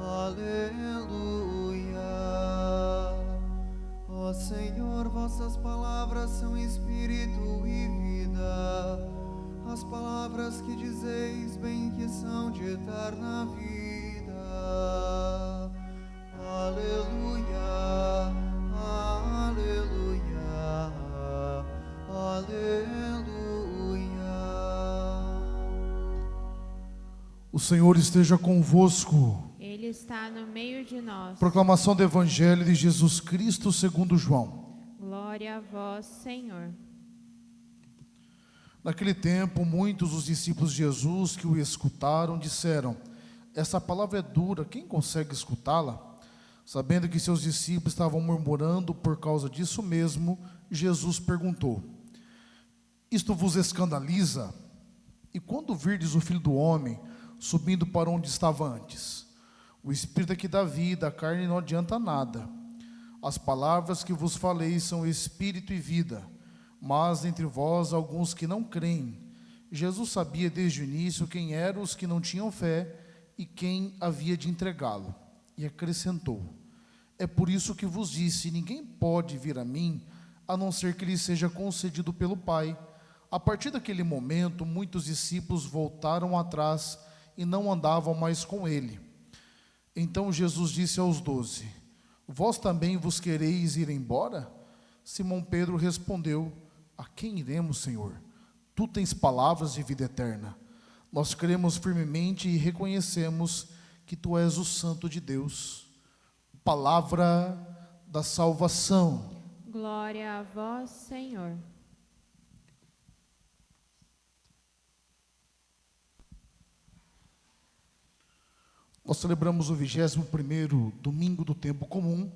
Aleluia. Ó Senhor, vossas palavras são espírito e vida. As palavras que dizeis bem que são de eterna vida. Aleluia. Aleluia. Aleluia. O Senhor esteja convosco. Ele está no meio de nós. Proclamação do Evangelho de Jesus Cristo segundo João. Glória a vós, Senhor. Naquele tempo, muitos dos discípulos de Jesus que o escutaram disseram: essa palavra é dura, quem consegue escutá-la? Sabendo que seus discípulos estavam murmurando por causa disso mesmo, Jesus perguntou: isto vos escandaliza? E quando virdes o Filho do Homem subindo para onde estava antes? O Espírito é que dá vida, a carne não adianta nada. As palavras que vos falei são Espírito e vida, mas entre vós alguns que não creem. Jesus sabia desde o início quem eram os que não tinham fé e quem havia de entregá-lo. E acrescentou: é por isso que vos disse, ninguém pode vir a mim, a não ser que lhe seja concedido pelo Pai. A partir daquele momento, muitos discípulos voltaram atrás e não andavam mais com ele. Então Jesus disse aos 12: vós também vos quereis ir embora? Simão Pedro respondeu: a quem iremos, Senhor? Tu tens palavras de vida eterna. Nós cremos firmemente e reconhecemos que tu és o Santo de Deus. Palavra da salvação. Glória a vós, Senhor. Nós celebramos o 21º domingo do tempo comum,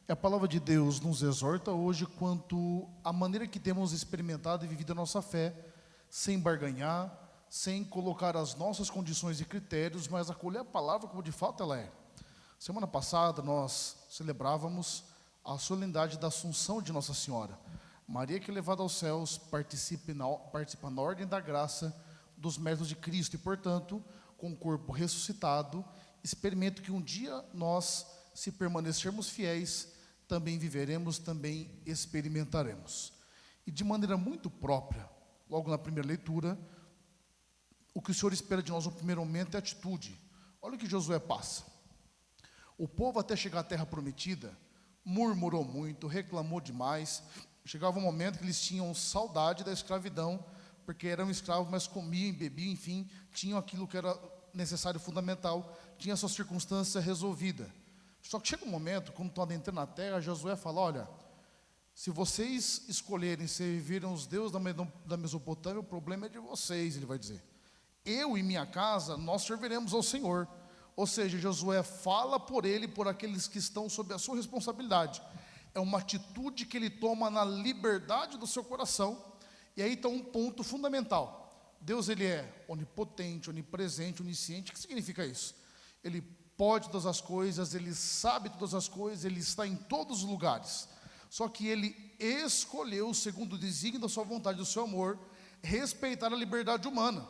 e a palavra de Deus nos exorta hoje quanto à maneira que temos experimentado e vivido a nossa fé, sem barganhar, sem colocar as nossas condições e critérios, mas acolher a palavra como de fato ela é. Semana passada nós celebrávamos a solenidade da Assunção de Nossa Senhora. Maria que elevada aos céus participa na ordem da graça dos méritos de Cristo e, portanto, com o corpo ressuscitado, experimento que um dia nós, se permanecermos fiéis, também viveremos, também experimentaremos. E de maneira muito própria, logo na primeira leitura, o que o Senhor espera de nós no primeiro momento é atitude. Olha o que Josué passa. O povo, até chegar à terra prometida, murmurou muito, reclamou demais. Chegava um momento que eles tinham saudade da escravidão, porque eram escravos, mas comiam e bebiam, enfim, tinham aquilo que era necessário, fundamental, tinha a sua circunstância resolvida. Só que chega um momento, quando estão adentrando na terra, Josué fala: olha, se vocês escolherem servirem os deuses da Mesopotâmia, o problema é de vocês, ele vai dizer. Eu e minha casa, nós serviremos ao Senhor. Ou seja, Josué fala por ele, por aqueles que estão sob a sua responsabilidade. É uma atitude que ele toma na liberdade do seu coração. E aí está um ponto fundamental. Deus, ele é onipotente, onipresente, onisciente. O que significa isso? Ele pode todas as coisas, ele sabe todas as coisas, ele está em todos os lugares. Só que ele escolheu, segundo o desígnio da sua vontade, do seu amor, respeitar a liberdade humana.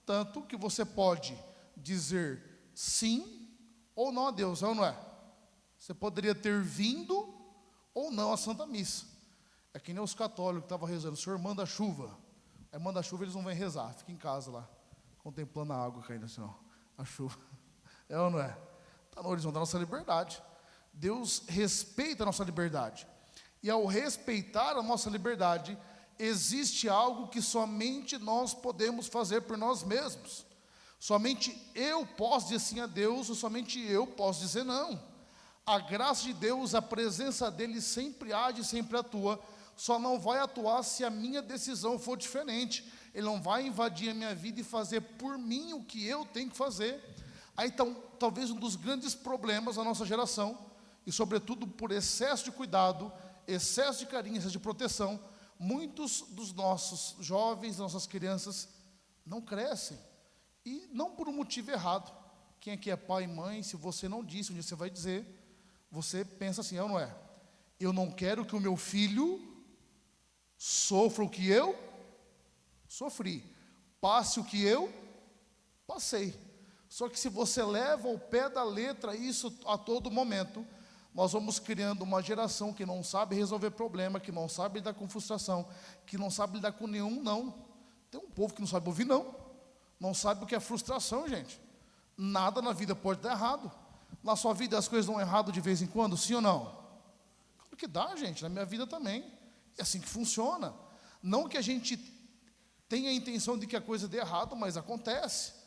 Tanto que você pode dizer sim ou não a Deus, é ou não é? Você poderia ter vindo ou não à Santa Missa. É que nem os católicos que estavam rezando: o Senhor manda chuva. Aí manda chuva, eles não vêm rezar, fica em casa lá, contemplando a água caindo assim, ó, a chuva. É ou não é? Está no horizonte da nossa liberdade. Deus respeita a nossa liberdade. E ao respeitar a nossa liberdade, existe algo que somente nós podemos fazer por nós mesmos. Somente eu posso dizer sim a Deus, ou somente eu posso dizer não. A graça de Deus, a presença dEle sempre age, sempre atua. Só não vai atuar se a minha decisão for diferente. Ele não vai invadir a minha vida e fazer por mim o que eu tenho que fazer. Aí então, talvez um dos grandes problemas da nossa geração, e sobretudo por excesso de cuidado, excesso de carinho, excesso de proteção, muitos dos nossos jovens, nossas crianças, não crescem. E não por um motivo errado. Quem aqui é pai e mãe, se você não disse, um dia você vai dizer, você pensa assim: eu não é? Eu não quero que o meu filho sofra o que eu sofri, passe o que eu passei. Só que se você leva ao pé da letra isso a todo momento, nós vamos criando uma geração que não sabe resolver problema, que não sabe lidar com frustração, que não sabe lidar com nenhum não. Tem um povo que não sabe ouvir não sabe o que é frustração, gente. Nada na vida pode dar errado. Na sua vida as coisas dão errado de vez em quando, sim ou não? Claro que dá, gente, na minha vida também. É assim que funciona. Não que a gente tenha a intenção de que a coisa dê errado, mas acontece.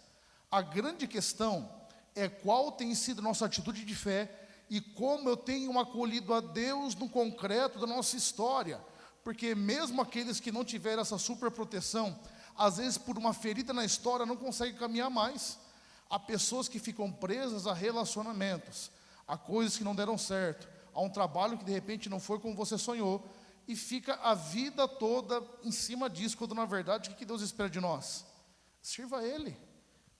A grande questão é qual tem sido a nossa atitude de fé e como eu tenho acolhido a Deus no concreto da nossa história. Porque mesmo aqueles que não tiveram essa super proteção, às vezes por uma ferida na história não conseguem caminhar mais. Há pessoas que ficam presas a relacionamentos, a coisas que não deram certo, a um trabalho que de repente não foi como você sonhou, e fica a vida toda em cima disso, quando na verdade o que Deus espera de nós? Sirva a Ele,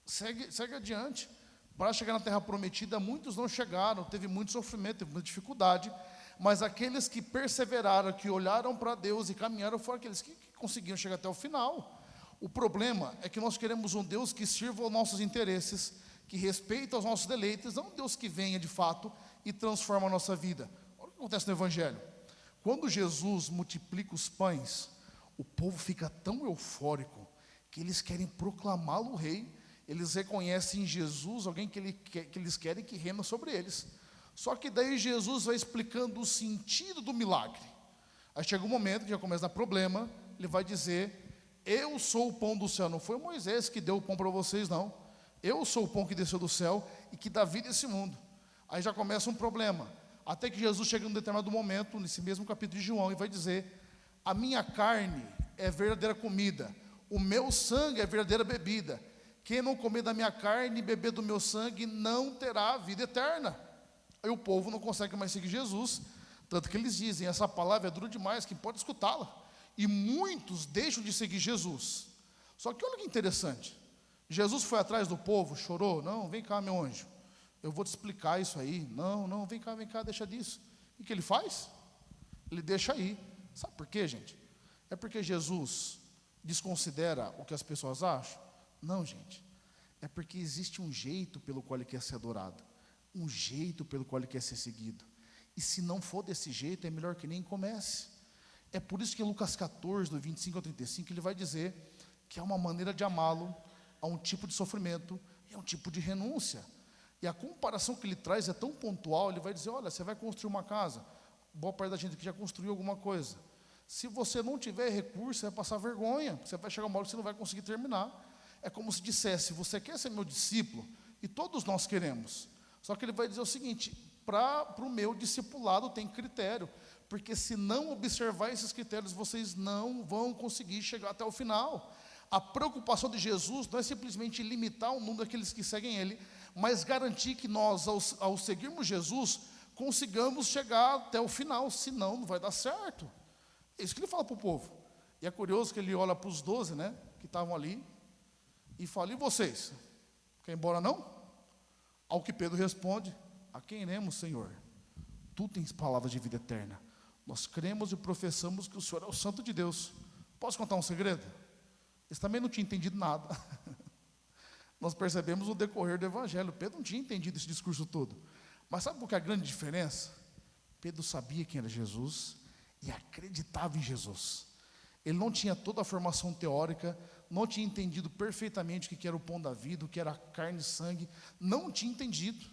segue adiante. Para chegar na terra prometida, muitos não chegaram, teve muito sofrimento, teve muita dificuldade, mas aqueles que perseveraram, que olharam para Deus e caminharam, foram aqueles que conseguiram chegar até o final. O problema é que nós queremos um Deus que sirva aos nossos interesses, que respeita os nossos deleites, não um Deus que venha de fato e transforma a nossa vida. Olha o que acontece no Evangelho. Quando Jesus multiplica os pães, o povo fica tão eufórico que eles querem proclamá-lo rei. Eles reconhecem em Jesus alguém que eles querem que reina sobre eles. Só que daí Jesus vai explicando o sentido do milagre. Aí chega um momento que já começa a dar problema, ele vai dizer: eu sou o pão do céu. Não foi Moisés que deu o pão para vocês, não. Eu sou o pão que desceu do céu e que dá vida a esse mundo. Aí já começa um problema. Até que Jesus chega em um determinado momento, nesse mesmo capítulo de João, e vai dizer: a minha carne é verdadeira comida, o meu sangue é verdadeira bebida. Quem não comer da minha carne e beber do meu sangue não terá vida eterna. Aí o povo não consegue mais seguir Jesus, tanto que eles dizem: essa palavra é dura demais, quem pode escutá-la? E muitos deixam de seguir Jesus. Só que olha que interessante, Jesus foi atrás do povo, chorou: não, vem cá meu anjo, eu vou te explicar isso aí. Não, vem cá, deixa disso. O que ele faz? Ele deixa aí. Sabe por quê, gente? É porque Jesus desconsidera o que as pessoas acham? Não, gente, é porque existe um jeito pelo qual ele quer ser adorado, um jeito pelo qual ele quer ser seguido, e se não for desse jeito, é melhor que nem comece. É por isso que em Lucas 14, do 25 ao 35, ele vai dizer que há uma maneira de amá-lo, há um tipo de sofrimento, e há um tipo de renúncia, e a comparação que ele traz é tão pontual. Ele vai dizer: olha, você vai construir uma casa, boa parte da gente aqui já construiu alguma coisa, se você não tiver recurso, você vai passar vergonha, você vai chegar uma hora que você não vai conseguir terminar. É como se dissesse: você quer ser meu discípulo? E todos nós queremos. Só que ele vai dizer o seguinte: para o meu discipulado tem critério, porque se não observar esses critérios, vocês não vão conseguir chegar até o final. A preocupação de Jesus não é simplesmente limitar o número daqueles que seguem Ele, mas garantir que nós, ao seguirmos Jesus, consigamos chegar até o final, senão não vai dar certo. É isso que ele fala para o povo. E é curioso que ele olha para os 12, né, que estavam ali, e fala: e vocês? Quer ir embora não? Ao que Pedro responde: a quem iremos, Senhor? Tu tens palavras de vida eterna. Nós cremos e professamos que o Senhor é o Santo de Deus. Posso contar um segredo? Eles também não tinham entendido nada. Nós percebemos no decorrer do Evangelho, Pedro não tinha entendido esse discurso todo. Mas sabe qual que é a grande diferença? Pedro sabia quem era Jesus e acreditava em Jesus. Ele não tinha toda a formação teórica, não tinha entendido perfeitamente o que era o pão da vida, o que era carne e sangue, não tinha entendido.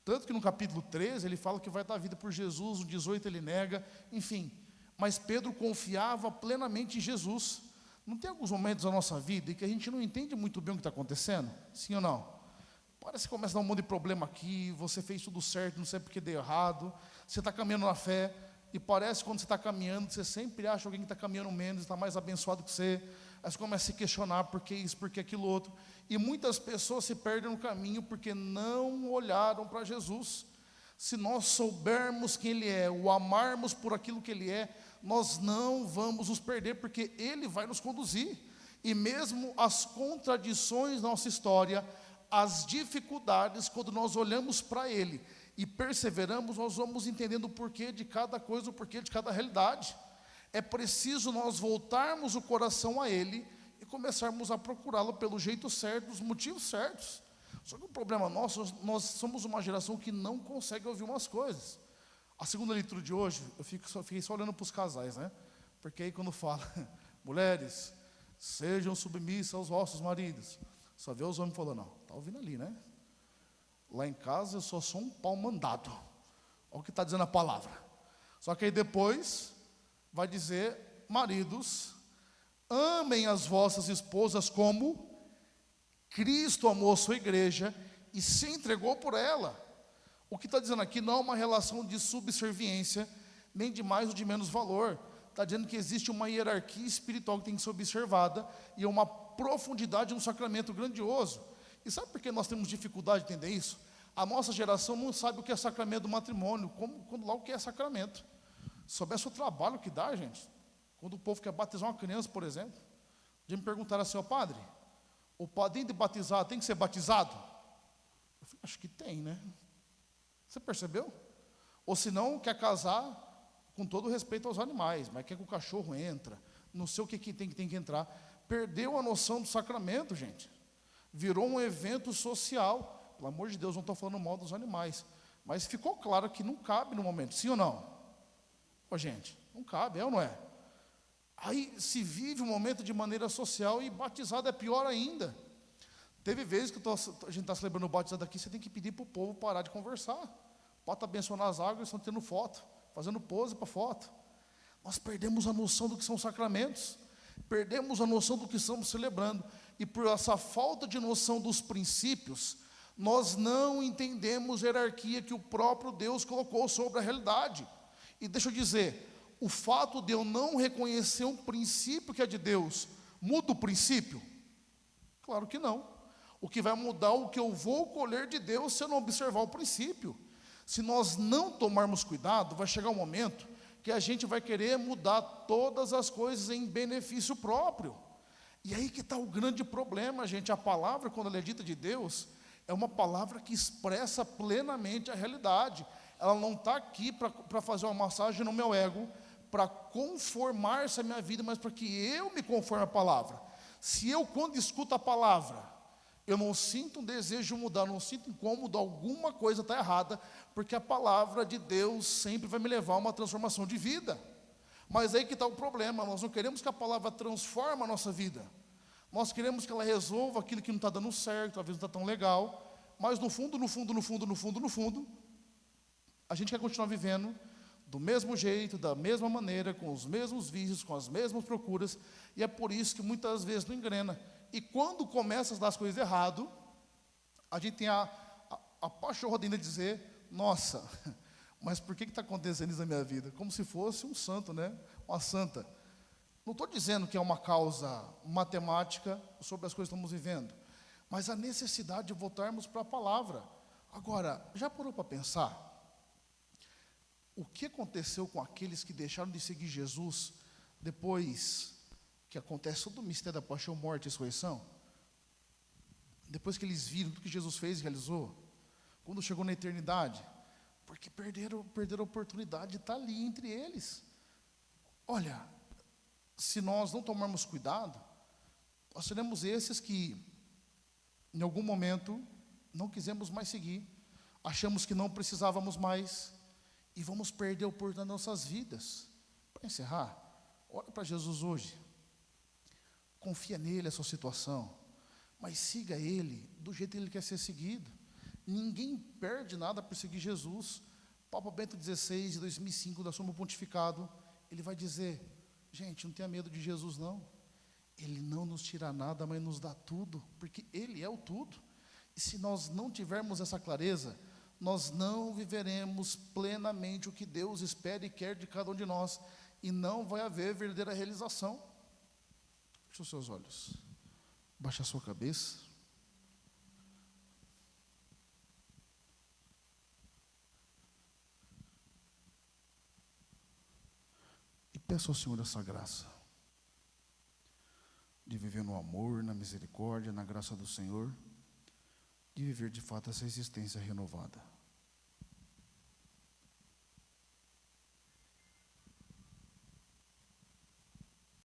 Tanto que no capítulo 13 ele fala que vai dar vida por Jesus, no 18 ele nega, enfim. Mas Pedro confiava plenamente em Jesus. Não tem alguns momentos da nossa vida em que a gente não entende muito bem o que está acontecendo? Sim ou não? Parece que começa a dar um monte de problema aqui, você fez tudo certo, não sei porque deu errado, você está caminhando na fé, e parece que quando você está caminhando, você sempre acha alguém que está caminhando menos, está mais abençoado que você. Aí você começa a se questionar por que isso, por que aquilo outro. E muitas pessoas se perdem no caminho porque não olharam para Jesus. Se nós soubermos quem Ele é, o amarmos por aquilo que Ele é, nós não vamos nos perder, porque Ele vai nos conduzir. E mesmo as contradições da nossa história, as dificuldades, quando nós olhamos para Ele e perseveramos, nós vamos entendendo o porquê de cada coisa, o porquê de cada realidade. É preciso nós voltarmos o coração a Ele e começarmos a procurá-lo pelo jeito certo, dos motivos certos. Só que o problema nosso, nós somos uma geração que não consegue ouvir umas coisas. A segunda leitura de hoje, fiquei só olhando para os casais, né? Porque aí quando fala, mulheres, sejam submissas aos vossos maridos. Só vê os homens falando, não, está ouvindo ali, né? Lá em casa eu só sou um pau mandado. Olha o que está dizendo a palavra. Só que aí depois vai dizer, maridos, amem as vossas esposas como Cristo amou a sua igreja e se entregou por ela. O que está dizendo aqui não é uma relação de subserviência, nem de mais ou de menos valor. Está dizendo que existe uma hierarquia espiritual que tem que ser observada e uma profundidade no sacramento grandioso. E sabe por que nós temos dificuldade de entender isso? A nossa geração não sabe o que é sacramento do matrimônio, quando lá o que é sacramento. Se soubesse o trabalho que dá, gente, quando o povo quer batizar uma criança, por exemplo, de me perguntar assim, ó padre, o padrinho de batizado tem que ser batizado? Eu falei, acho que tem, né? Você percebeu? Ou se não, quer casar com todo respeito aos animais, mas quer que o cachorro entra, não sei o que tem que entrar. Perdeu a noção do sacramento, gente. Virou um evento social. Pelo amor de Deus, não estou falando mal dos animais. Mas ficou claro que não cabe no momento, sim ou não? Ô, gente, não cabe, é ou não é? Aí se vive um momento de maneira social e batizado é pior ainda. Teve vezes que a gente está celebrando o batizado aqui, você tem que pedir para o povo parar de conversar. Pode estar abençoando as águas, estão tendo foto, fazendo pose para foto. Nós perdemos a noção do que são sacramentos, perdemos a noção do que estamos celebrando, e por essa falta de noção dos princípios, nós não entendemos a hierarquia que o próprio Deus colocou sobre a realidade. E deixa eu dizer, o fato de eu não reconhecer um princípio que é de Deus, muda o princípio? Claro que não. O que vai mudar o que eu vou colher de Deus se eu não observar o princípio. Se nós não tomarmos cuidado, vai chegar um momento que a gente vai querer mudar todas as coisas em benefício próprio. E aí que está o grande problema, gente. A palavra, quando ela é dita de Deus, é uma palavra que expressa plenamente a realidade. Ela não está aqui para fazer uma massagem no meu ego, para conformar-se à minha vida, mas para que eu me conforme à palavra. Se eu, quando escuto a palavra, eu não sinto um desejo de mudar, não sinto incômodo, alguma coisa está errada, porque a palavra de Deus sempre vai me levar a uma transformação de vida. Mas aí que está o problema, nós não queremos que a palavra transforme a nossa vida. Nós queremos que ela resolva aquilo que não está dando certo, talvez não está tão legal, mas no fundo, a gente quer continuar vivendo do mesmo jeito, da mesma maneira, com os mesmos vícios, com as mesmas procuras, e é por isso que muitas vezes não engrena. E quando começa a dar as coisas errado, a gente tem a pachorra ainda de dizer, nossa, mas por que está acontecendo isso na minha vida? Como se fosse um santo, né? Uma santa. Não estou dizendo que é uma causa matemática sobre as coisas que estamos vivendo, mas a necessidade de voltarmos para a palavra. Agora, já parou para pensar? O que aconteceu com aqueles que deixaram de seguir Jesus depois que acontece todo o mistério da paixão, morte e ressurreição? Depois que eles viram tudo que Jesus fez e realizou, quando chegou na eternidade, porque perderam a oportunidade de estar ali entre eles. Olha, se nós não tomarmos cuidado, nós seremos esses que, em algum momento, não quisemos mais seguir, achamos que não precisávamos mais, e vamos perder a oportunidade das nossas vidas. Para encerrar, olha para Jesus hoje, confia nele a sua situação, mas siga ele do jeito que ele quer ser seguido. Ninguém perde nada por seguir Jesus. Papa Bento XVI, de 2005, da Sumo Pontificado, ele vai dizer, gente, não tenha medo de Jesus não, ele não nos tira nada, mas nos dá tudo, porque ele é o tudo. E se nós não tivermos essa clareza, nós não viveremos plenamente o que Deus espera e quer de cada um de nós, e não vai haver verdadeira realização. Feche os seus olhos, baixe a sua cabeça. E peço ao Senhor essa graça, de viver no amor, na misericórdia, na graça do Senhor, de viver de fato essa existência renovada.